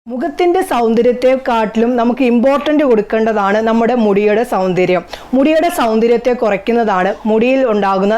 മുഖത്തിന്റെ സൗന്ദര്യത്തെക്കാട്ടിലും നമുക്ക് ഇമ്പോർട്ടൻ്റ് കൊടുക്കേണ്ടതാണ് നമ്മുടെ മുടിയുടെ സൗന്ദര്യം. മുടിയുടെ സൗന്ദര്യത്തെ കുറയ്ക്കുന്നതാണ് മുടിയിൽ ഉണ്ടാകുന്ന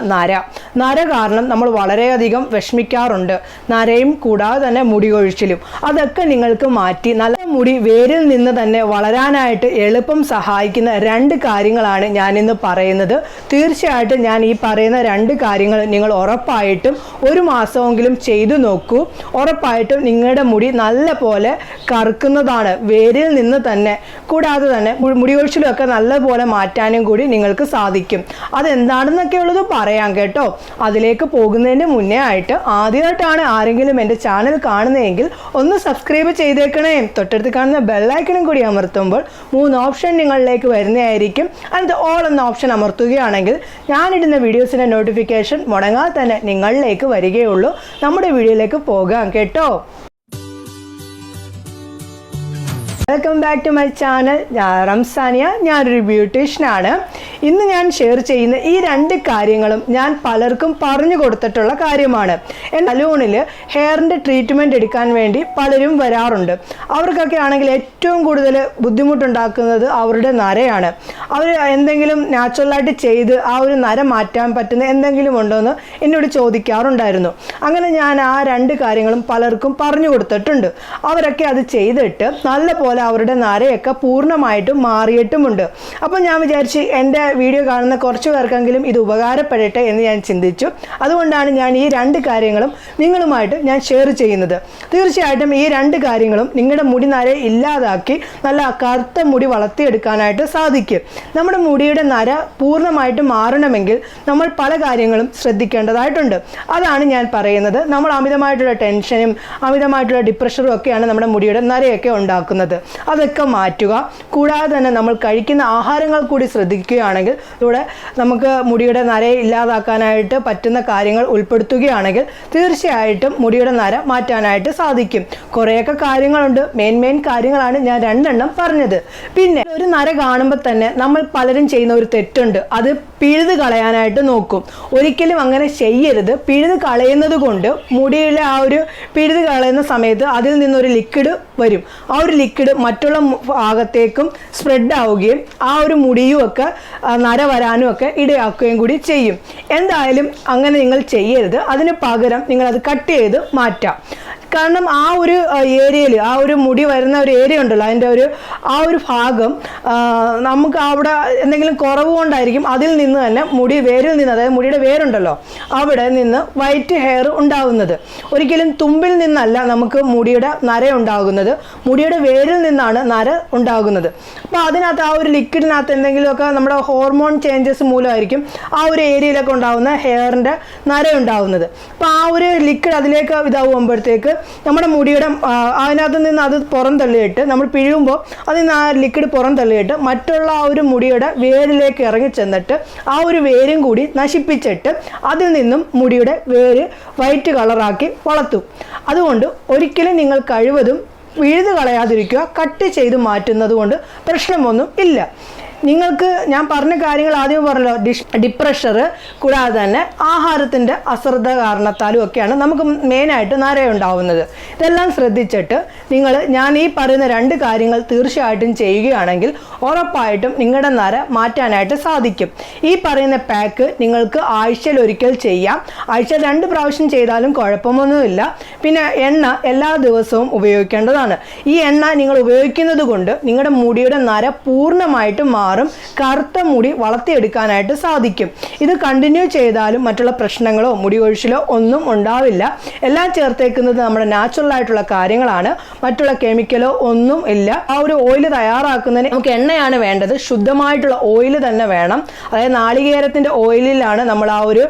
നര കാരണം നമ്മൾ വളരെയധികം വിഷമിക്കാറുണ്ട്. നരയും കൂടാതെ തന്നെ മുടി കൊഴിച്ചിലും അതൊക്കെ നിങ്ങൾക്ക് മാറ്റി നല്ല മുടി വേരിൽ നിന്ന് തന്നെ വളരാനായിട്ട് എളുപ്പം സഹായിക്കുന്ന 2 കാര്യങ്ങളാണ് ഞാനിന്ന് പറയുന്നത്. തീർച്ചയായിട്ടും ഞാൻ ഈ പറയുന്ന 2 കാര്യങ്ങൾ നിങ്ങൾ ഉറപ്പായിട്ടും 1 മാസമെങ്കിലും ചെയ്തു നോക്കൂ. ഉറപ്പായിട്ടും നിങ്ങളുടെ മുടി നല്ല പോലെ കറുക്കുന്നതാണ്, വേരിൽ നിന്ന് തന്നെ. കൂടാതെ തന്നെ മുടി കൊഴിച്ചിലൊക്കെ നല്ലപോലെ മാറ്റാനും കൂടി നിങ്ങൾക്ക് സാധിക്കും. അതെന്താണെന്നൊക്കെ ഉള്ളത് പറയാം കേട്ടോ. അതിലേക്ക് പോകുന്നതിന് മുന്നേ ആയിട്ട് ആദ്യമായിട്ടാണ് ആരെങ്കിലും എൻ്റെ ചാനൽ കാണുന്നതെങ്കിൽ ഒന്ന് സബ്സ്ക്രൈബ് ചെയ്തേക്കണേ. തൊട്ടടുത്ത് കാണുന്ന ബെല്ലൈക്കണും കൂടി അമർത്തുമ്പോൾ 3 ഓപ്ഷൻ നിങ്ങളിലേക്ക് വരുന്നതായിരിക്കും. അതിൻ്റെ ഓൾ എന്ന ഓപ്ഷൻ അമർത്തുകയാണെങ്കിൽ ഞാനിടുന്ന വീഡിയോസിൻ്റെ നോട്ടിഫിക്കേഷൻ മുടങ്ങാതെ തന്നെ നിങ്ങളിലേക്ക് വരികയുള്ളൂ. നമ്മുടെ വീഡിയോയിലേക്ക് പോകാം കേട്ടോ. Welcome back to my channel. ഞാൻ റംസാനിയ, ഞാനൊരു ബ്യൂട്ടീഷ്യനാണ്. ഇന്ന് ഞാൻ ഷെയർ ചെയ്യുന്ന ഈ 2 കാര്യങ്ങളും ഞാൻ പലർക്കും പറഞ്ഞു കൊടുത്തിട്ടുള്ള കാര്യമാണ്. എൻ്റെ സലൂണിൽ ഹെയറിൻ്റെ ട്രീറ്റ്മെൻറ്റ് എടുക്കാൻ വേണ്ടി പലരും വരാറുണ്ട്. അവർക്കൊക്കെ ആണെങ്കിൽ ഏറ്റവും കൂടുതൽ ബുദ്ധിമുട്ടുണ്ടാക്കുന്നത് അവരുടെ നരയാണ്. അവർ എന്തെങ്കിലും നാച്ചുറലായിട്ട് ചെയ്ത് ആ ഒരു നര മാറ്റാൻ പറ്റുന്ന എന്തെങ്കിലും ഉണ്ടോ എന്ന് എന്നോട് ചോദിക്കാറുണ്ടായിരുന്നു. അങ്ങനെ ഞാൻ ആ 2 കാര്യങ്ങളും പലർക്കും പറഞ്ഞു കൊടുത്തിട്ടുണ്ട്. അവരൊക്കെ അത് ചെയ്തിട്ട് നല്ല പോലെ അവരുടെ നരയൊക്കെ പൂർണ്ണമായിട്ടും മാറിയിട്ടുമുണ്ട്. അപ്പോൾ ഞാൻ വിചാരിച്ച് എൻ്റെ വീഡിയോ കാണുന്ന കുറച്ച് പേർക്കെങ്കിലും ഇത് ഉപകാരപ്പെടട്ടെ എന്ന് ഞാൻ ചിന്തിച്ചു. അതുകൊണ്ടാണ് ഞാൻ ഈ 2 കാര്യങ്ങളും നിങ്ങളുമായിട്ട് ഞാൻ ഷെയർ ചെയ്യുന്നത്. തീർച്ചയായിട്ടും ഈ 2 കാര്യങ്ങളും നിങ്ങളുടെ മുടി നര ഇല്ലാതാക്കി നല്ല കറുത്ത മുടി വളർത്തിയെടുക്കാനായിട്ട് സാധിക്കും. നമ്മുടെ മുടിയുടെ നര പൂർണ്ണമായിട്ട് മാറണമെങ്കിൽ നമ്മൾ പല കാര്യങ്ങളും ശ്രദ്ധിക്കേണ്ടതായിട്ടുണ്ട്. അതാണ് ഞാൻ പറയുന്നത്. നമ്മൾ അമിതമായിട്ടുള്ള ടെൻഷനും അമിതമായിട്ടുള്ള ഡിപ്രഷനും ഒക്കെയാണ് നമ്മുടെ മുടിയുടെ നരയൊക്കെ ഉണ്ടാക്കുന്നത്. അതൊക്കെ മാറ്റുക. കൂടാതെ തന്നെ നമ്മൾ കഴിക്കുന്ന ആഹാരങ്ങൾ കൂടി ശ്രദ്ധിക്കുകയാണെങ്കിൽ ഇവിടെ നമുക്ക് മുടിയുടെ നരയെ ഇല്ലാതാക്കാനായിട്ട് പറ്റുന്ന കാര്യങ്ങൾ ഉൾപ്പെടുത്തുകയാണെങ്കിൽ തീർച്ചയായിട്ടും മുടിയുടെ നര മാറ്റാനായിട്ട് സാധിക്കും. കുറേയൊക്കെ കാര്യങ്ങളുണ്ട്. മെയിൻ കാര്യങ്ങളാണ് ഞാൻ 2 എണ്ണം പറഞ്ഞത്. പിന്നെ ഒരു നര കാണുമ്പോൾ തന്നെ നമ്മൾ പലരും ചെയ്യുന്ന ഒരു തെറ്റുണ്ട്. അത് പിഴുത് കളയാനായിട്ട് നോക്കും. ഒരിക്കലും അങ്ങനെ ചെയ്യരുത്. പിഴുത് കളയുന്നത് കൊണ്ട് മുടിയിലെ ആ ഒരു പിഴുത് കളയുന്ന സമയത്ത് അതിൽ നിന്നൊരു ലിക്വിഡ് വരും. ആ ഒരു ലിക്വിഡ് മറ്റുള്ള ഭാഗത്തേക്കും സ്പ്രെഡ് ആവുകയും ആ ഒരു മുടിയും ഒക്കെ നര വരാനും ഒക്കെ ഇടയാക്കുകയും കൂടി ചെയ്യും. എന്തായാലും അങ്ങനെ നിങ്ങൾ ചെയ്യരുത്. അതിന് പകരം നിങ്ങളത് കട്ട് ചെയ്ത് മാറ്റാം. കാരണം ആ ഒരു ഏരിയയിൽ ആ ഒരു മുടി വരുന്ന ഒരു ഏരിയ ഉണ്ടല്ലോ, അതിൻ്റെ ആ ഒരു ഭാഗം നമുക്ക് അവിടെ എന്തെങ്കിലും കുറവ് കൊണ്ടായിരിക്കും അതിൽ നിന്ന് തന്നെ വേരിൽ നിന്ന്, അതായത് മുടിയുടെ വേരുണ്ടല്ലോ അവിടെ നിന്ന് വൈറ്റ് ഹെയർ ഉണ്ടാകുന്നത്. ഒരിക്കലും തുമ്പിൽ നിന്നല്ല നമുക്ക് മുടിയുടെ നര ഉണ്ടാകുന്നത്, മുടിയുടെ വേരിൽ നിന്നാണ് നര ഉണ്ടാകുന്നത്. അപ്പോൾ അതിനകത്ത് ആ ഒരു ലിക്വിഡിനകത്ത് എന്തെങ്കിലുമൊക്കെ നമ്മുടെ ഹോർമോൺ ചേഞ്ചസ് മൂലമായിരിക്കും ആ ഒരു ഏരിയയിലൊക്കെ ഉണ്ടാകുന്ന ഹെയറിൻ്റെ നര ഉണ്ടാകുന്നത്. അപ്പോൾ ആ ഒരു ലിക്വിഡ് അതിലേക്ക് ഇതാവുമ്പോഴത്തേക്ക് നമ്മുടെ മുടിയുടെ അതിനകത്ത് നിന്ന് അത് പുറം തള്ളിയിട്ട് നമ്മൾ പിഴുമ്പോൾ അതിൽ നിന്ന് ആ ലിക്വിഡ് പുറം തള്ളിയിട്ട് മറ്റുള്ള ആ ഒരു മുടിയുടെ വേരിലേക്ക് ഇറങ്ങി ചെന്നിട്ട് ആ ഒരു വേരും കൂടി നശിപ്പിച്ചിട്ട് അതിൽ നിന്നും മുടിയുടെ വേര് വൈറ്റ് കളറാക്കി വളർത്തും. അതുകൊണ്ട് ഒരിക്കലും നിങ്ങൾ കഴിവതും പിഴുത് കളയാതിരിക്കുക. കട്ട് ചെയ്ത് മാറ്റുന്നത് കൊണ്ട് പ്രശ്നമൊന്നും ഇല്ല. നിങ്ങൾക്ക് ഞാൻ പറഞ്ഞ കാര്യങ്ങൾ ആദ്യം പറഞ്ഞല്ലോ, ഡിപ്രഷർ കൂടാതെ തന്നെ ആഹാരത്തിൻ്റെ അശ്രദ്ധ കാരണത്താലും ഒക്കെയാണ് നമുക്ക് മെയിനായിട്ട് നരയുണ്ടാവുന്നത്. ഇതെല്ലാം ശ്രദ്ധിച്ചിട്ട് ഞാൻ ഈ പറയുന്ന 2 കാര്യങ്ങൾ തീർച്ചയായിട്ടും ചെയ്യുകയാണെങ്കിൽ ഉറപ്പായിട്ടും നിങ്ങളുടെ നര മാറ്റാനായിട്ട് സാധിക്കും. ഈ പറയുന്ന പാക്ക് നിങ്ങൾക്ക് ആഴ്ചയിൽ ഒരിക്കൽ ചെയ്യാം. ആഴ്ചയിൽ 2 പ്രാവശ്യം ചെയ്താലും കുഴപ്പമൊന്നുമില്ല. പിന്നെ എണ്ണ എല്ലാ ദിവസവും ഉപയോഗിക്കേണ്ടതാണ്. ഈ എണ്ണ നിങ്ങൾ ഉപയോഗിക്കുന്നത് കൊണ്ട് നിങ്ങളുടെ മുടിയുടെ നര പൂർണ്ണമായിട്ടും കറുത്ത മുടി വളർത്തിയെടുക്കാനായിട്ട് സാധിക്കും. ഇത് കണ്ടിന്യൂ ചെയ്താലും മറ്റുള്ള പ്രശ്നങ്ങളോ മുടി കൊഴിച്ചിലോ ഒന്നും ഉണ്ടാവില്ല. എല്ലാം ചേർത്തേക്കുന്നത് നമ്മുടെ നാച്ചുറൽ ആയിട്ടുള്ള കാര്യങ്ങളാണ്. മറ്റുള്ള കെമിക്കലോ ഒന്നും ഇല്ല. ആ ഒരു ഓയിൽ തയ്യാറാക്കുന്നതിന് നമുക്ക് എണ്ണയാണ് വേണ്ടത്. ശുദ്ധമായിട്ടുള്ള ഓയിൽ തന്നെ വേണം. അതായത് നാളികേരത്തിൻ്റെ ഓയിലിലാണ് നമ്മൾ ആ ഒരു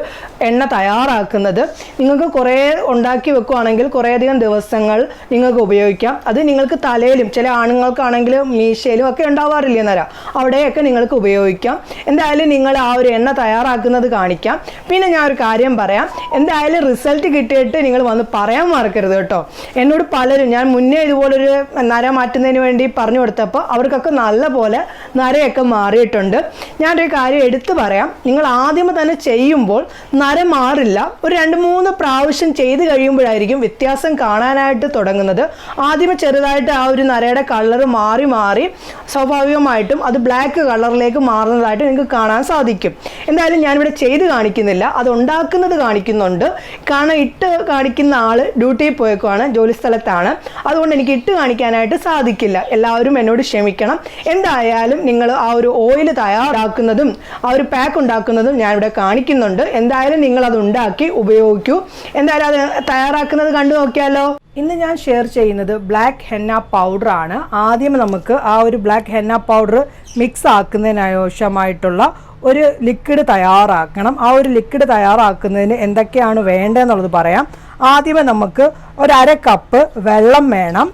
എണ്ണ തയ്യാറാക്കുന്നത്. നിങ്ങൾക്ക് കുറേ ഉണ്ടാക്കി വെക്കുകയാണെങ്കിൽ കുറേയധികം ദിവസങ്ങൾ നിങ്ങൾക്ക് ഉപയോഗിക്കാം. അത് നിങ്ങൾക്ക് തലയിലും ചില ആണുങ്ങൾക്കാണെങ്കിലും മീശയിലും ഒക്കെ ഉണ്ടാവാറില്ല നര, അവിടെ നരയൊക്കെ നിങ്ങൾക്ക് ഉപയോഗിക്കാം. എന്തായാലും നിങ്ങൾ ആ ഒരു എണ്ണ തയ്യാറാക്കുന്നത് കാണിക്കാം. പിന്നെ ഞാൻ ഒരു കാര്യം പറയാം, എന്തായാലും റിസൾട്ട് കിട്ടിയിട്ട് നിങ്ങൾ വന്ന് പറയാൻ മറക്കരുത് കേട്ടോ. എന്നോട് പലരും, ഞാൻ മുന്നേ ഇതുപോലൊരു നര മാറ്റുന്നതിന് വേണ്ടി പറഞ്ഞു കൊടുത്തപ്പോൾ അവർക്കൊക്കെ നല്ലപോലെ നരയൊക്കെ മാറിയിട്ടുണ്ട്. ഞാനൊരു കാര്യം എടുത്തു പറയാം, നിങ്ങൾ ആദ്യമേ തന്നെ ചെയ്യുമ്പോൾ നര മാറില്ല. ഒരു 2-3 പ്രാവശ്യം ചെയ്ത് കഴിയുമ്പോഴായിരിക്കും വ്യത്യാസം കാണാനായിട്ട് തുടങ്ങുന്നത്. ആദ്യമേ ചെറുതായിട്ട് ആ ഒരു നരയുടെ കളർ മാറി മാറി സ്വാഭാവികമായിട്ടും അത് ബ്ലാക്ക് കളറിലേക്ക് മാറുന്നതായിട്ട് നിങ്ങൾക്ക് കാണാൻ സാധിക്കും. എന്തായാലും ഞാനിവിടെ ചെയ്ത് കാണിക്കുന്നില്ല, അത് ഉണ്ടാക്കുന്നത് കാണിക്കുന്നുണ്ട്. കാരണം ഇട്ട് കാണിക്കുന്ന ആൾ ഡ്യൂട്ടിയിൽ പോയേക്കുവാണ്, ജോലി സ്ഥലത്താണ്. അതുകൊണ്ട് എനിക്ക് ഇട്ട് കാണിക്കാനായിട്ട് സാധിക്കില്ല. എല്ലാവരും എന്നോട് ക്ഷമിക്കണം. എന്തായാലും നിങ്ങൾ ആ ഒരു ഓയിൽ തയ്യാറാക്കുന്നതും ആ ഒരു പാക്ക് ഉണ്ടാക്കുന്നതും ഞാനിവിടെ കാണിക്കുന്നുണ്ട്. എന്തായാലും നിങ്ങൾ അത് ഉണ്ടാക്കി ഉപയോഗിക്കൂ. എന്തായാലും അത് തയ്യാറാക്കുന്നത് കണ്ടു നോക്കിയാലോ. ഇന്ന് ഞാൻ ഷെയർ ചെയ്യുന്നത് ബ്ലാക്ക് ഹെന്ന പൗഡർ ആണ്. ആദ്യം നമുക്ക് ആ ഒരു ബ്ലാക്ക് ഹെന്ന പൗഡർ മിക്സ് ആക്കുന്നതിനാവശ്യമായിട്ടുള്ള ഒരു ലിക്വിഡ് തയ്യാറാക്കണം. ആ ഒരു ലിക്വിഡ് തയ്യാറാക്കുന്നതിന് എന്തൊക്കെയാണ് വേണ്ടതെന്നുള്ളത് പറയാം. ആദ്യമേ നമുക്ക് ഒരു 1/2 കപ്പ് വെള്ളം വേണം.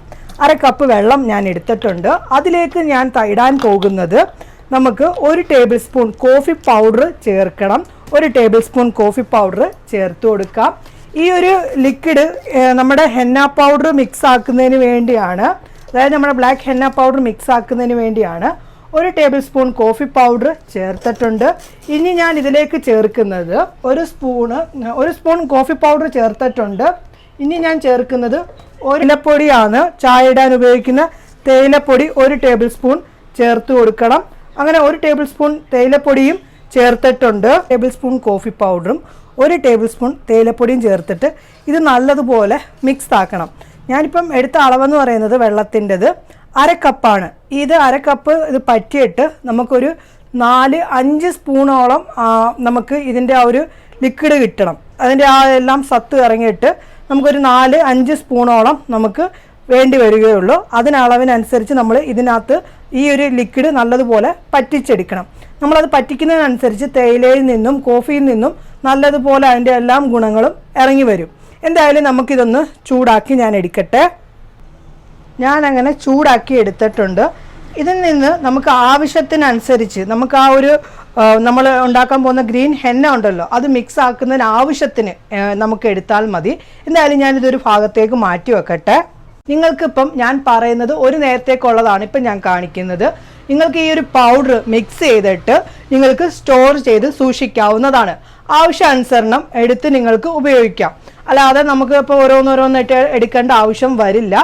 1/2 കപ്പ് വെള്ളം ഞാൻ എടുത്തിട്ടുണ്ട്. അതിലേക്ക് ഞാൻ ഇടാൻ പോകുന്നത് നമുക്ക് 1 ടേബിൾ സ്പൂൺ കോഫി പൗഡർ ചേർക്കണം. 1 ടേബിൾ സ്പൂൺ കോഫി പൗഡർ ചേർത്ത് കൊടുക്കാം. ഈ ഒരു ലിക്വിഡ് നമ്മുടെ ഹെന്ന പൗഡർ മിക്സ് ആക്കുന്നതിന് വേണ്ടിയാണ്, അതായത് നമ്മുടെ ബ്ലാക്ക് ഹെന്ന പൗഡർ മിക്സ് ആക്കുന്നതിന് വേണ്ടിയാണ്. 1 ടേബിൾ സ്പൂൺ കോഫി പൗഡർ ചേർത്തിട്ടുണ്ട്. ഇനി ഞാൻ ഇതിലേക്ക് ചേർക്കുന്നത് 1 സ്പൂൺ കോഫി പൗഡർ ചേർത്തിട്ടുണ്ട്. ഇനി ഞാൻ ചേർക്കുന്നത് തേയിലപ്പൊടിയാണ്. ചായ ഇടാൻ ഉപയോഗിക്കുന്ന തേയിലപ്പൊടി 1 ടേബിൾ സ്പൂൺ ചേർത്ത് കൊടുക്കണം. അങ്ങനെ 1 ടേബിൾ സ്പൂൺ തേയിലപ്പൊടിയും ചേർത്തിട്ടുണ്ട്. ടേബിൾ സ്പൂൺ കോഫി പൗഡറും 1 ടേബിൾ സ്പൂൺ തേയിലപ്പൊടിയും ചേർത്തിട്ട് ഇത് നല്ലതുപോലെ മിക്സ് ആക്കണം. ഞാനിപ്പം എടുത്ത അളവെന്ന് പറയുന്നത് വെള്ളത്തിൻ്റെത് 1/2 കപ്പാണ്. ഇത് 1/2 കപ്പ് ഇത് പറ്റിയിട്ട് നമുക്കൊരു 4-5 സ്പൂണോളം നമുക്ക് ഇതിൻ്റെ ആ ഒരു ലിക്വിഡ് കിട്ടണം. അതിൻ്റെ ആ എല്ലാം സത്ത് ഇറങ്ങിയിട്ട് നമുക്കൊരു 4-5 സ്പൂണോളം നമുക്ക് വേണ്ടി വരികയുള്ളൂ. അതിനളവിനനുസരിച്ച് നമ്മൾ ഇതിനകത്ത് ഈ ഒരു ലിക്വിഡ് നല്ലതുപോലെ പറ്റിച്ചെടുക്കണം. നമ്മളത് പറ്റിക്കുന്നതിനനുസരിച്ച് തേയിലയിൽ നിന്നും കോഫിയിൽ നിന്നും നല്ലതുപോലെ അതിൻ്റെ എല്ലാം ഗുണങ്ങളും ഇറങ്ങി വരും. എന്തായാലും നമുക്കിതൊന്ന് ചൂടാക്കി ഞാൻ എടുക്കട്ടെ. ഞാൻ അങ്ങനെ ചൂടാക്കി എടുത്തിട്ടുണ്ട്. ഇതിൽ നിന്ന് നമുക്ക് ആവശ്യത്തിനനുസരിച്ച് നമുക്ക് ആ ഒരു നമ്മൾ ഉണ്ടാക്കാൻ പോകുന്ന ഗ്രീൻ ഹെന്ന ഉണ്ടല്ലോ, അത് മിക്സ് ആക്കുന്നതിന് ആവശ്യത്തിന് നമുക്ക് എടുത്താൽ മതി. എന്തായാലും ഞാനിതൊരു ഭാഗത്തേക്ക് മാറ്റി വെക്കട്ടെ. നിങ്ങൾക്കിപ്പം ഞാൻ പറയുന്നത് ഒരു നേരത്തേക്കുള്ളതാണ് ഇപ്പം ഞാൻ കാണിക്കുന്നത്. നിങ്ങൾക്ക് ഈ ഒരു പൗഡർ മിക്സ് ചെയ്തിട്ട് നിങ്ങൾക്ക് സ്റ്റോർ ചെയ്ത് സൂക്ഷിക്കാവുന്നതാണ്. ആവശ്യാനുസരണം എടുത്ത് നിങ്ങൾക്ക് ഉപയോഗിക്കാം. അല്ലാതെ നമുക്ക് ഇപ്പോൾ ഓരോന്നോരോന്നിട്ട് എടുക്കേണ്ട ആവശ്യം വരില്ല.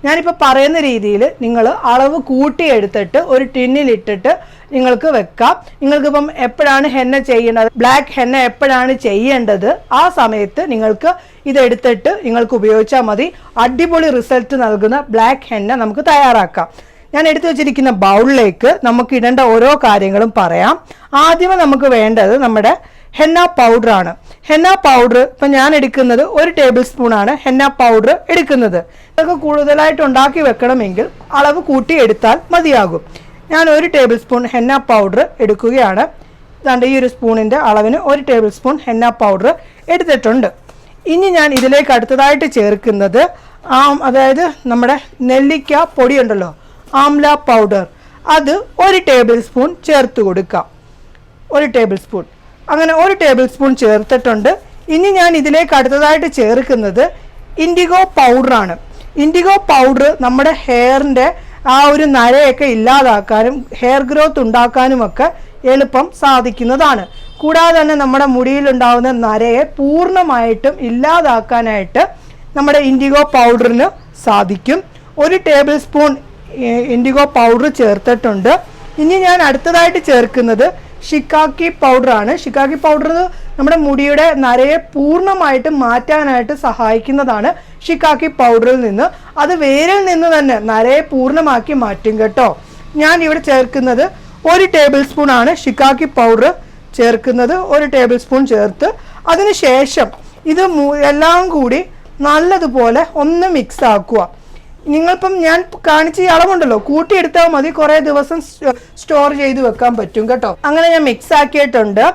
ഞാനിപ്പോൾ പറയുന്ന രീതിയിൽ നിങ്ങൾ അളവ് കൂട്ടിയെടുത്തിട്ട് ഒരു ടിന്നിലിട്ടിട്ട് നിങ്ങൾക്ക് വെക്കാം. നിങ്ങൾക്കിപ്പം എപ്പോഴാണ് ഹെന്ന ചെയ്യേണ്ടത്, ബ്ലാക്ക് ഹെന്ന എപ്പോഴാണ് ചെയ്യേണ്ടത്, ആ സമയത്ത് നിങ്ങൾക്ക് ഇതെടുത്തിട്ട് നിങ്ങൾക്ക് ഉപയോഗിച്ചാൽ മതി. അടിപൊളി റിസൾട്ട് നൽകുന്ന ബ്ലാക്ക് ഹെന്ന നമുക്ക് തയ്യാറാക്കാം. ഞാൻ എടുത്തു വെച്ചിരിക്കുന്ന ബൗളിലേക്ക് നമുക്ക് ഇടേണ്ട ഓരോ കാര്യങ്ങളും പറയാം. ആദ്യമേ നമുക്ക് വേണ്ടത് നമ്മുടെ ഹെന്ന പൗഡർ ആണ്. ഹെന്ന പൗഡർ ഇപ്പം ഞാൻ എടുക്കുന്നത് 1 ടേബിൾ സ്പൂണാണ് ഹെന്ന പൗഡർ എടുക്കുന്നത്. ഇതൊക്കെ കൂടുതലായിട്ട് ഉണ്ടാക്കി വെക്കണമെങ്കിൽ അളവ് കൂട്ടി എടുത്താൽ മതിയാകും. ഞാൻ 1 ടേബിൾ സ്പൂൺ ഹെന്ന പൗഡർ എടുക്കുകയാണ്. ഇതാണ്ട് ഈ ഒരു സ്പൂണിൻ്റെ അളവിന് 1 ടേബിൾ സ്പൂൺ ഹെന്ന പൗഡർ എടുത്തിട്ടുണ്ട്. ഇനി ഞാൻ ഇതിലേക്ക് അടുത്തതായിട്ട് ചേർക്കുന്നത് അതായത് നമ്മുടെ നെല്ലിക്ക പൊടിയുണ്ടല്ലോ, ആംല പൗഡർ, അത് 1 ടേബിൾ സ്പൂൺ ചേർത്ത് കൊടുക്കാം. 1 ടേബിൾ സ്പൂൺ, അങ്ങനെ 1 ടേബിൾ സ്പൂൺ ചേർത്തിട്ടുണ്ട്. ഇനി ഞാൻ ഇതിലേക്ക് അടുത്തതായിട്ട് ചേർക്കുന്നത് ഇൻഡിഗോ പൗഡറാണ്. ഇൻഡിഗോ പൗഡർ നമ്മുടെ ഹെയറിൻ്റെ ആ ഒരു നരയൊക്കെ ഇല്ലാതാക്കാനും ഹെയർ ഗ്രോത്ത് ഉണ്ടാക്കാനുമൊക്കെ എളുപ്പം സാധിക്കുന്നതാണ്. കൂടാതെ തന്നെ നമ്മുടെ മുടിയിലുണ്ടാകുന്ന നരയെ പൂർണ്ണമായിട്ടും ഇല്ലാതാക്കാനായിട്ട് നമ്മുടെ ഇൻഡിഗോ പൗഡറിന് സാധിക്കും. 1 ടേബിൾ സ്പൂൺ ഇൻഡിഗോ പൗഡർ ചേർത്തിട്ടുണ്ട്. ഇനി ഞാൻ അടുത്തതായിട്ട് ചേർക്കുന്നത് ഷിക്കാക്കി പൗഡറാണ്. ഷിക്കാക്കി പൗഡർ നമ്മുടെ മുടിയുടെ നരയെ പൂർണ്ണമായിട്ടും മാറ്റാനായിട്ട് സഹായിക്കുന്നതാണ്. ഷിക്കാക്കി പൗഡറിൽ നിന്ന് അത് വേരിൽ നിന്ന് തന്നെ നരയെ പൂർണ്ണമാക്കി മാറ്റും കേട്ടോ. ഞാൻ ഇവിടെ ചേർക്കുന്നത് 1 ടേബിൾ സ്പൂൺ ആണ് ഷിക്കാക്കി പൗഡർ ചേർക്കുന്നത്. 1 ടേബിൾ സ്പൂൺ ചേർത്ത് അതിനുശേഷം ഇത് എല്ലാം കൂടി നല്ലതുപോലെ ഒന്ന് മിക്സ് ആക്കുക. നിങ്ങളിപ്പം ഞാൻ കാണിച്ച ഈ അളവുണ്ടല്ലോ കൂട്ടിയെടുത്താൽ മതി, കുറേ ദിവസം സ്റ്റോർ ചെയ്ത് വെക്കാൻ പറ്റും കേട്ടോ. അങ്ങനെ ഞാൻ മിക്സ് ആക്കിയിട്ടുണ്ട്.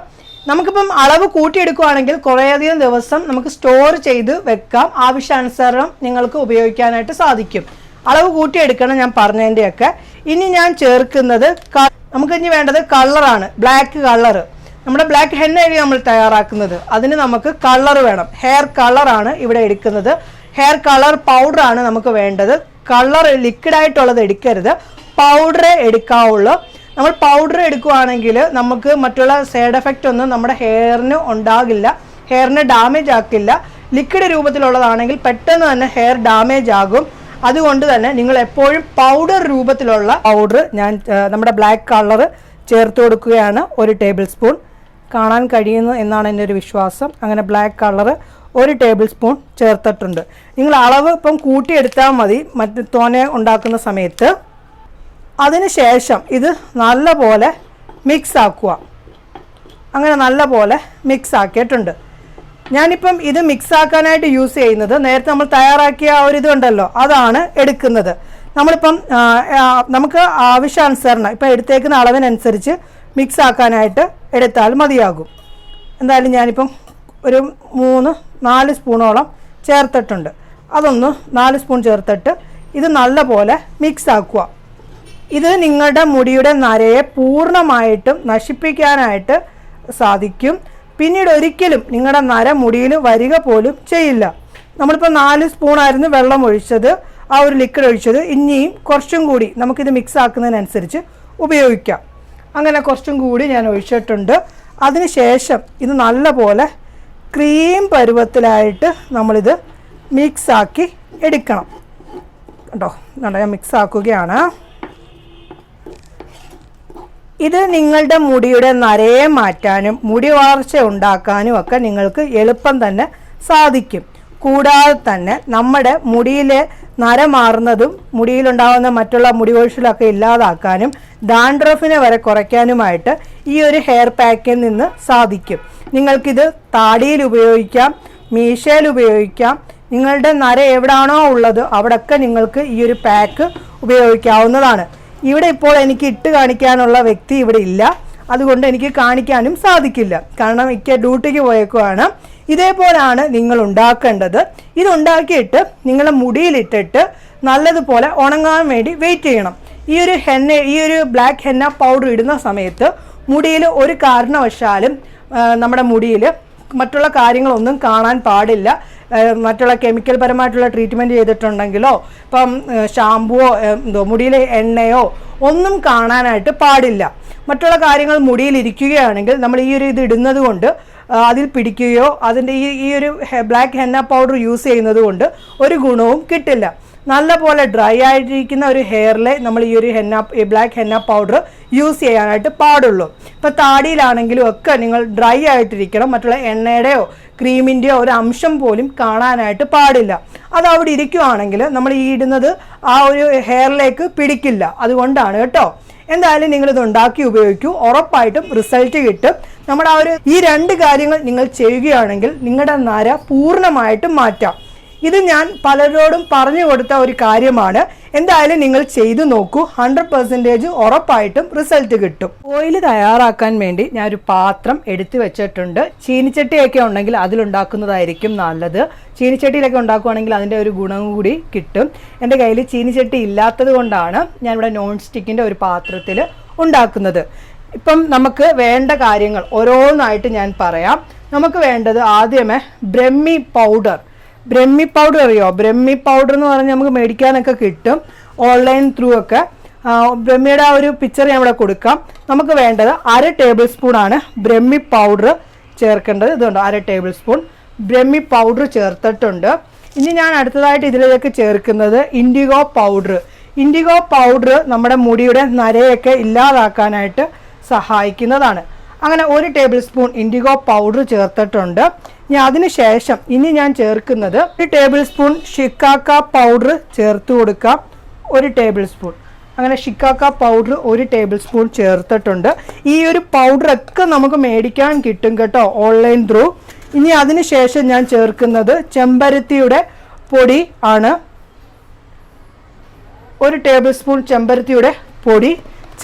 നമുക്കിപ്പം അളവ് കൂട്ടിയെടുക്കുകയാണെങ്കിൽ കുറേയധികം ദിവസം നമുക്ക് സ്റ്റോർ ചെയ്ത് വെക്കാം. ആവശ്യാനുസരണം നിങ്ങൾക്ക് ഉപയോഗിക്കാനായിട്ട് സാധിക്കും. അളവ് കൂട്ടിയെടുക്കണം ഞാൻ പറഞ്ഞതിൻ്റെയൊക്കെ. ഇനി ഞാൻ ചേർക്കുന്നത് നമുക്ക് ഇനി വേണ്ടത് കളറാണ്, ബ്ലാക്ക് കളർ. നമ്മുടെ ബ്ലാക്ക് ഹെന്നയായിരിക്കും നമ്മൾ തയ്യാറാക്കുന്നത്. അതിന് നമുക്ക് കളർ വേണം. ഹെയർ കളറാണ് ഇവിടെ എടുക്കുന്നത്. ഹെയർ കളർ പൗഡറാണ് നമുക്ക് വേണ്ടത്. കളർ ലിക്വിഡായിട്ടുള്ളത് എടുക്കരുത്, പൗഡറേ എടുക്കാവുള്ളൂ. നമ്മൾ പൗഡർ എടുക്കുകയാണെങ്കിൽ നമുക്ക് മറ്റുള്ള സൈഡ് എഫക്റ്റ് ഒന്നും നമ്മുടെ ഹെയറിന് ഉണ്ടാകില്ല, ഹെയറിന് ഡാമേജ് ആക്കില്ല. ലിക്വിഡ് രൂപത്തിലുള്ളതാണെങ്കിൽ പെട്ടെന്ന് തന്നെ ഹെയർ ഡാമേജ് ആകും. അതുകൊണ്ട് തന്നെ നിങ്ങൾ എപ്പോഴും പൗഡർ രൂപത്തിലുള്ള പൗഡർ ഞാൻ നമ്മുടെ ബ്ലാക്ക് കളർ ചേർത്ത് കൊടുക്കുകയാണ്. 1 ടേബിൾ സ്പൂൺ കാണാൻ കഴിയുന്നു എന്നാണ് എൻ്റെ ഒരു വിശ്വാസം. അങ്ങനെ ബ്ലാക്ക് കളർ 1 ടേബിൾ സ്പൂൺ ചേർത്തിട്ടുണ്ട്. നിങ്ങൾ അളവ് ഇപ്പം കൂട്ടിയെടുത്താൽ മതി മറ്റ് തോനെ ഉണ്ടാക്കുന്ന സമയത്ത്. അതിനുശേഷം ഇത് നല്ലപോലെ മിക്സ് ആക്കുക. അങ്ങനെ നല്ലപോലെ മിക്സ് ആക്കിയിട്ടുണ്ട്. ഞാനിപ്പം ഇത് മിക്സ് ആക്കാനായിട്ട് യൂസ് ചെയ്യുന്നത് നേരത്തെ നമ്മൾ തയ്യാറാക്കിയ ആ ഒരു ഇതുണ്ടല്ലോ, അതാണ് എടുക്കുന്നത്. നമ്മളിപ്പം നമുക്ക് ആവശ്യാനുസരണം ഇപ്പം എടുത്തേക്കുന്ന അളവിനനുസരിച്ച് മിക്സ് ആക്കാനായിട്ട് എടുത്താൽ മതിയാകും. എന്തായാലും ഞാനിപ്പം ഒരു 3-4 സ്പൂണോളം ചേർത്തിട്ടുണ്ട്. അതൊന്ന് 4 സ്പൂൺ ചേർത്തിട്ട് ഇത് നല്ലപോലെ മിക്സ് ആക്കുക. ഇത് നിങ്ങളുടെ മുടിയുടെ നരയെ പൂർണ്ണമായിട്ടും നശിപ്പിക്കാനായിട്ട് സാധിക്കും. പിന്നീട് ഒരിക്കലും നിങ്ങളുടെ നര മുടിയിൽ വരിക പോലും ചെയ്യില്ല. നമ്മളിപ്പോൾ 4 സ്പൂണായിരുന്നു വെള്ളം ഒഴിച്ചത്, ആ ഒരു ലിക്വിഡ് ഒഴിച്ചത്. ഇനിയും കുറച്ചും കൂടി നമുക്കിത് മിക്സ് ആക്കുന്നതിനനുസരിച്ച് ഉപയോഗിക്കാം. അങ്ങനെ കുറച്ചും കൂടി ഞാൻ ഒഴിച്ചിട്ടുണ്ട്. അതിനുശേഷം ഇത് നല്ലപോലെ ക്രീം പരുവത്തിലായിട്ട് നമ്മളിത് മിക്സാക്കി എടുക്കണം കേട്ടോ. ഞാൻ മിക്സ് ആക്കുകയാണ്. ഇത് നിങ്ങളുടെ മുടിയുടെ നരയെ മാറ്റാനും മുടി വളർച്ച ഉണ്ടാക്കാനും ഒക്കെ നിങ്ങൾക്ക് എളുപ്പം തന്നെ സാധിക്കും. കൂടാതെ തന്നെ നമ്മുടെ മുടിയിലെ നര മാറുന്നതും മുടിയിലുണ്ടാകുന്ന മറ്റുള്ള മുടി കൊഴിച്ചിലൊക്കെ ഇല്ലാതാക്കാനും ഡാൻഡ്രഫിനെ വരെ കുറയ്ക്കാനുമായിട്ട് ഈ ഒരു ഹെയർ പാക്കിൽ നിന്ന് സാധിക്കും. നിങ്ങൾക്കിത് താടിയിൽ ഉപയോഗിക്കാം, മീശയിൽ ഉപയോഗിക്കാം. നിങ്ങളുടെ നര എവിടാണോ ഉള്ളത് അവിടെയൊക്കെ നിങ്ങൾക്ക് ഈ ഒരു പാക്ക് ഉപയോഗിക്കാവുന്നതാണ്. ഇവിടെ ഇപ്പോൾ എനിക്ക് ഇട്ട് കാണിക്കാനുള്ള വ്യക്തി ഇവിടെ ഇല്ല, അതുകൊണ്ട് എനിക്ക് കാണിക്കാനും സാധിക്കില്ല. കാരണം എനിക്ക് ഡ്യൂട്ടിക്ക് പോയേക്കുവാണ്. ഇതേപോലെയാണ് നിങ്ങൾ ഉണ്ടാക്കേണ്ടത്. ഇതുണ്ടാക്കിയിട്ട് നിങ്ങളുടെ മുടിയിലിട്ടിട്ട് നല്ലതുപോലെ ഉണങ്ങാൻ വേണ്ടി വെയിറ്റ് ചെയ്യണം. ഈ ഒരു ബ്ലാക്ക് ഹെന്ന പൗഡർ ഇടുന്ന സമയത്ത് മുടിയിൽ ഒരു കാരണവശാലും നമ്മുടെ മുടിയിൽ മറ്റുള്ള കാര്യങ്ങളൊന്നും കാണാൻ പാടില്ല. മറ്റുള്ള കെമിക്കൽ പരമായിട്ടുള്ള ട്രീറ്റ്മെൻറ്റ് ചെയ്തിട്ടുണ്ടെങ്കിലോ ഇപ്പം ഷാമ്പുവോ മുടിയിലെ എണ്ണയോ ഒന്നും കാണാനായിട്ട് പാടില്ല. മറ്റുള്ള കാര്യങ്ങൾ മുടിയിൽ ഇരിക്കുകയാണെങ്കിൽ നമ്മൾ ഈ ഒരു ഇത് ഇടുന്നത് കൊണ്ട് അതിൽ പിടിക്കുകയോ അതിൻ്റെ ഈ ഒരു ബ്ലാക്ക് ഹെന്ന പൗഡർ യൂസ് ചെയ്യുന്നത് കൊണ്ട് ഒരു ഗുണവും കിട്ടില്ല. നല്ലപോലെ ഡ്രൈ ആയിട്ടിരിക്കുന്ന ഒരു ഹെയറിൽ നമ്മൾ ഈ ഒരു ബ്ലാക്ക് ഹെന്ന പൗഡർ യൂസ് ചെയ്യാനായിട്ട് പാടുള്ളൂ. ഇപ്പോൾ താടിയിലാണെങ്കിലും ഒക്കെ നിങ്ങൾ ഡ്രൈ ആയിട്ടിരിക്കണം. മറ്റുള്ള എണ്ണയുടെയോ ക്രീമിൻ്റെയോ ഒരു അംശം പോലും കാണാനായിട്ട് പാടില്ല. അത് അവിടെ ഇരിക്കുകയാണെങ്കിൽ നമ്മൾ ഈ ഇടുന്നത് ആ ഒരു ഹെയറിലേക്ക് പിടിക്കില്ല. അതുകൊണ്ടാണ് കേട്ടോ. എന്തായാലും നിങ്ങളിത് ഉണ്ടാക്കി ഉപയോഗിക്കൂ, ഉറപ്പായിട്ടും റിസൾട്ട് കിട്ടും. നമ്മുടെ ഈ 2 കാര്യങ്ങൾ നിങ്ങൾ ചെയ്യുകയാണെങ്കിൽ നിങ്ങളുടെ നര പൂർണ്ണമായിട്ടും മാറ്റാം. ഇത് ഞാൻ പലരോടും പറഞ്ഞു കൊടുത്ത ഒരു കാര്യമാണ്. എന്തായാലും നിങ്ങൾ ചെയ്തു നോക്കൂ, 100% ഉറപ്പായിട്ടും റിസൾട്ട് കിട്ടും. ഓയിൽ തയ്യാറാക്കാൻ വേണ്ടി ഞാൻ ഒരു പാത്രം എടുത്തു വെച്ചിട്ടുണ്ട്. ചീനിച്ചട്ടിയൊക്കെ ഉണ്ടെങ്കിൽ അതിലുണ്ടാക്കുന്നതായിരിക്കും നല്ലത്. ചീനിച്ചട്ടിയിലൊക്കെ ഉണ്ടാക്കുകയാണെങ്കിൽ അതിൻ്റെ ഒരു ഗുണം കൂടി കിട്ടും. എൻ്റെ കയ്യിൽ ചീനിച്ചട്ടി ഇല്ലാത്തത് കൊണ്ടാണ് ഞാനിവിടെ നോൺ സ്റ്റിക്കിൻ്റെ ഒരു പാത്രത്തിൽ ഉണ്ടാക്കുന്നത്. ഇപ്പം നമുക്ക് വേണ്ട കാര്യങ്ങൾ ഓരോന്നായിട്ട് ഞാൻ പറയാം. നമുക്ക് വേണ്ടത് ആദ്യമേ ബ്രഹ്മി പൗഡർ അറിയോ? ബ്രഹ്മി പൗഡർ എന്ന് പറഞ്ഞാൽ നമുക്ക് മേടിക്കാനൊക്കെ കിട്ടും ഓൺലൈൻ ത്രൂ ഒക്കെ. ബ്രഹ്മിയുടെ ആ ഒരു പിക്ചർ ഞാൻ ഇവിടെ കൊടുക്കാം. നമുക്ക് വേണ്ടത് 1/2 ടേബിൾ സ്പൂൺ ആണ് ബ്രഹ്മി പൗഡർ ചേർക്കേണ്ടത്. ഇതുണ്ട് 1/2 ടേബിൾ സ്പൂൺ ബ്രഹ്മി പൗഡർ ചേർത്തിട്ടുണ്ട്. ഇനി ഞാൻ അടുത്തതായിട്ട് ഇതിലേക്ക് ചേർക്കുന്നത് ഇൻഡിഗോ പൗഡർ നമ്മുടെ മുടിയുടെ നരയൊക്കെ ഇല്ലാതാക്കാനായിട്ട് സഹായിക്കുന്നതാണ്. അങ്ങനെ 1 ടേബിൾ സ്പൂൺ ഇൻഡിഗോ പൗഡർ ചേർത്തിട്ടുണ്ട്. അതിനുശേഷം ഇനി ഞാൻ ചേർക്കുന്നത് 1 ടേബിൾ സ്പൂൺ ഷിക്കാക്ക പൗഡർ ചേർത്ത് കൊടുക്കാം. 1 ടേബിൾ സ്പൂൺ. അങ്ങനെ ഷിക്കാക്ക പൗഡർ 1 ടേബിൾ സ്പൂൺ ചേർത്തിട്ടുണ്ട്. ഈ ഒരു പൗഡറൊക്കെ നമുക്ക് മേടിക്കാൻ കിട്ടും കേട്ടോ, ഓൺലൈൻ ത്രൂ. ഇനി അതിനുശേഷം ഞാൻ ചേർക്കുന്നത് ചെമ്പരത്തിയുടെ പൊടി ആണ്. 1 ടേബിൾ സ്പൂൺ ചെമ്പരത്തിയുടെ പൊടി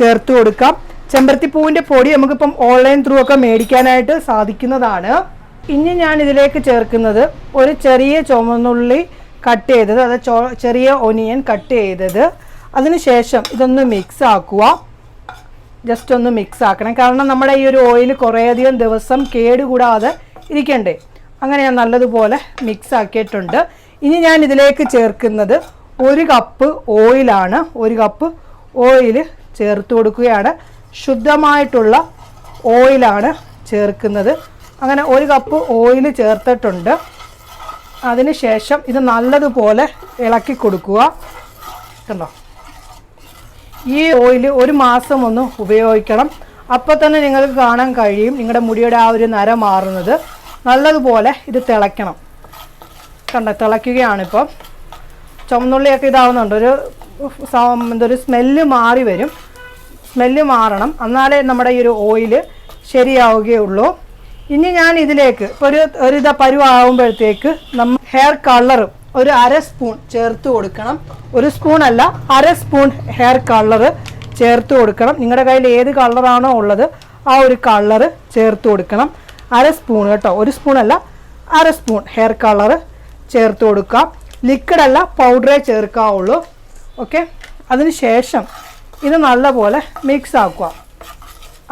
ചേർത്ത് കൊടുക്കാം. ചെമ്പരത്തിപ്പൂവിൻ്റെ പൊടി നമുക്കിപ്പം ഓൺലൈൻ ത്രൂ ഒക്കെ മേടിക്കാനായിട്ട് സാധിക്കുന്നതാണ്. ഇനി ഞാൻ ഇതിലേക്ക് ചേർക്കുന്നത് ഒരു ചെറിയ ചുവന്നുള്ളി കട്ട് ചെയ്തത്, അത് ചെറിയ ഒനിയൻ കട്ട് ചെയ്തത്. അതിനുശേഷം ഇതൊന്ന് മിക്സ് ആക്കുക. ജസ്റ്റ് ഒന്ന് മിക്സ് ആക്കണം, കാരണം നമ്മുടെ ഈ ഒരു ഓയിൽ കുറേയധികം ദിവസം കേടുകൂടാതെ ഇരിക്കണ്ടേ. അങ്ങനെ ഞാൻ നല്ലതുപോലെ മിക്സ് ആക്കിയിട്ടുണ്ട്. ഇനി ഞാൻ ഇതിലേക്ക് ചേർക്കുന്നത് 1 കപ്പ് ഓയിലാണ്. 1 കപ്പ് ഓയിൽ ചേർത്ത് കൊടുക്കുകയാണ്. ശുദ്ധമായിട്ടുള്ള ഓയിലാണ് ചേർക്കുന്നത്. അങ്ങനെ 1 കപ്പ് ഓയിൽ ചേർത്തിട്ടുണ്ട്. അതിനുശേഷം ഇത് നല്ലതുപോലെ ഇളക്കി കൊടുക്കുക. കണ്ടോ, ഈ ഓയിൽ 1 മാസം ഒന്ന് ഉപയോഗിക്കണം. അപ്പോൾ തന്നെ നിങ്ങൾക്ക് കാണാൻ കഴിയും നിങ്ങളുടെ മുടിയുടെ ആ ഒരു നര മാറുന്നത്. നല്ലതുപോലെ ഇത് തിളയ്ക്കണം. കണ്ടോ, തിളയ്ക്കുകയാണിപ്പം. ചുവന്നുള്ളിയൊക്കെ ഇതാവുന്നുണ്ട്, എന്തൊരു സ്മെല്ല് മാറി വരും. സ്മെല്ല് മാറണം, എന്നാലേ നമ്മുടെ ഈ ഒരു ഓയിൽ ശരിയാവുകയുള്ളൂ. ഇനി ഞാൻ ഇതിലേക്ക് ഇപ്പോൾ ഒരു പരുവാകുമ്പോഴത്തേക്ക് നമ്മൾ ഹെയർ കളർ 1/2 സ്പൂൺ ചേർത്ത് കൊടുക്കണം. 1 സ്പൂൺ അല്ല, 1/2 സ്പൂൺ ഹെയർ കളർ ചേർത്ത് കൊടുക്കണം. നിങ്ങളുടെ കയ്യിൽ ഏത് കളറാണോ ഉള്ളത് ആ ഒരു കളർ ചേർത്ത് കൊടുക്കണം. 1/2 സ്പൂൺ കേട്ടോ, 1 സ്പൂൺ അല്ല, 1/2 സ്പൂൺ ഹെയർ കളർ ചേർത്ത് കൊടുക്കാം. ലിക്വിഡ് അല്ല, പൗഡറേ ചേർക്കാവുള്ളൂ. ഓക്കെ, അതിനുശേഷം ഇത് നല്ലപോലെ മിക്സ് ആക്കുക.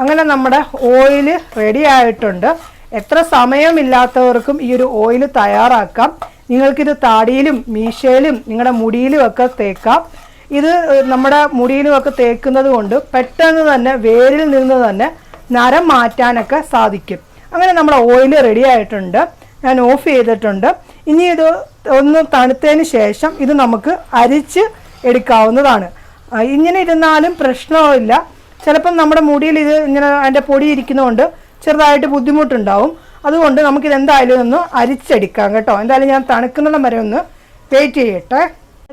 അങ്ങനെ നമ്മുടെ ഓയിൽ റെഡി ആയിട്ടുണ്ട്. എത്ര സമയമില്ലാത്തവർക്കും ഈ ഒരു ഓയിൽ തയ്യാറാക്കാം. നിങ്ങൾക്കിത് താടിയിലും മീശയിലും നിങ്ങളുടെ മുടിയിലും ഒക്കെ തേക്കാം. ഇത് നമ്മുടെ മുടിയിലും ഒക്കെ തേക്കുന്നത് കൊണ്ട് പെട്ടെന്ന് തന്നെ വേരിൽ നിന്ന് തന്നെ നരം മാറ്റാനൊക്കെ സാധിക്കും. അങ്ങനെ നമ്മുടെ ഓയിൽ റെഡി ആയിട്ടുണ്ട്. ഞാൻ ഓഫ് ചെയ്തിട്ടുണ്ട്. ഇനി ഇത് ഒന്ന് തണുത്തതിന് ശേഷം ഇത് നമുക്ക് അരിച്ച് എടുക്കാവുന്നതാണ്. ഇങ്ങനെ ഇരുന്നാലും പ്രശ്നമില്ല. ചിലപ്പം നമ്മുടെ മുടിയിൽ ഇത് ഇങ്ങനെ അതിൻ്റെ പൊടി ഇരിക്കുന്നതുകൊണ്ട് ചെറുതായിട്ട് ബുദ്ധിമുട്ടുണ്ടാവും. അതുകൊണ്ട് നമുക്കിത് എന്തായാലും ഒന്ന് അരിച്ചെടുക്കാം കേട്ടോ. എന്തായാലും ഞാൻ തണുക്കുന്നിടം വരെ ഒന്ന് വെയിറ്റ് ചെയ്യട്ടെ.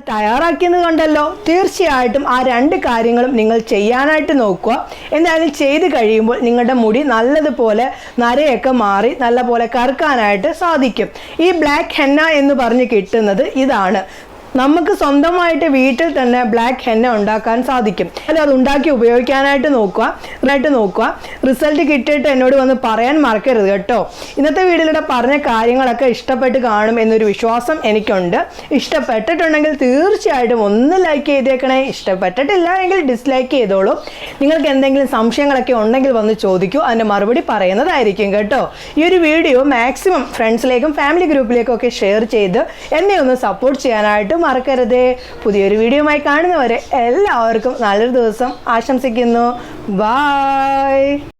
തയ്യാറാക്കിയത് കണ്ടല്ലോ. തീർച്ചയായിട്ടും ആ 2 കാര്യങ്ങളും നിങ്ങൾ ചെയ്യാനായിട്ട് നോക്കുക. എന്തായാലും ചെയ്ത് കഴിയുമ്പോൾ നിങ്ങളുടെ മുടി നല്ലതുപോലെ നരയൊക്കെ മാറി നല്ലപോലെ കറുക്കാനായിട്ട് സാധിക്കും. ഈ ബ്ലാക്ക് ഹെന്ന എന്ന് പറഞ്ഞ് കിട്ടുന്നത് ഇതാണ്. നമുക്ക് സ്വന്തമായിട്ട് വീട്ടിൽ തന്നെ ബ്ലാക്ക് ഹെന്ന ഉണ്ടാക്കാൻ സാധിക്കും. അല്ല, അത് ഉണ്ടാക്കി ഉപയോഗിക്കാനായിട്ട് നോക്കുക. റിസൾട്ട് കിട്ടിയിട്ട് എന്നോട് വന്ന് പറയാൻ മറക്കരുത് കേട്ടോ. ഇന്നത്തെ വീഡിയോയിലൂടെ പറഞ്ഞ കാര്യങ്ങളൊക്കെ ഇഷ്ടപ്പെട്ട് കാണും എന്നൊരു വിശ്വാസം എനിക്കുണ്ട്. ഇഷ്ടപ്പെട്ടിട്ടുണ്ടെങ്കിൽ തീർച്ചയായിട്ടും ഒന്ന് ലൈക്ക് ചെയ്തേക്കണേ. ഇഷ്ടപ്പെട്ടിട്ടില്ല എങ്കിൽ ഡിസ്ലൈക്ക് ചെയ്തോളൂ. നിങ്ങൾക്ക് എന്തെങ്കിലും സംശയങ്ങളൊക്കെ ഉണ്ടെങ്കിൽ വന്ന് ചോദിക്കൂ, അതിൻ്റെ മറുപടി പറയുന്നതായിരിക്കും കേട്ടോ. ഈ ഒരു വീഡിയോ മാക്സിമം ഫ്രണ്ട്സിലേക്കും ഫാമിലി ഗ്രൂപ്പിലേക്കും ഒക്കെ ഷെയർ ചെയ്ത് എന്നെ ഒന്ന് സപ്പോർട്ട് ചെയ്യാനായിട്ട് മറക്കരുതേ. പുതിയൊരു വീഡിയോയുമായി കാണുന്നവരെ എല്ലാവർക്കും നല്ലൊരു ദിവസം ആശംസിക്കുന്നു. ബൈ.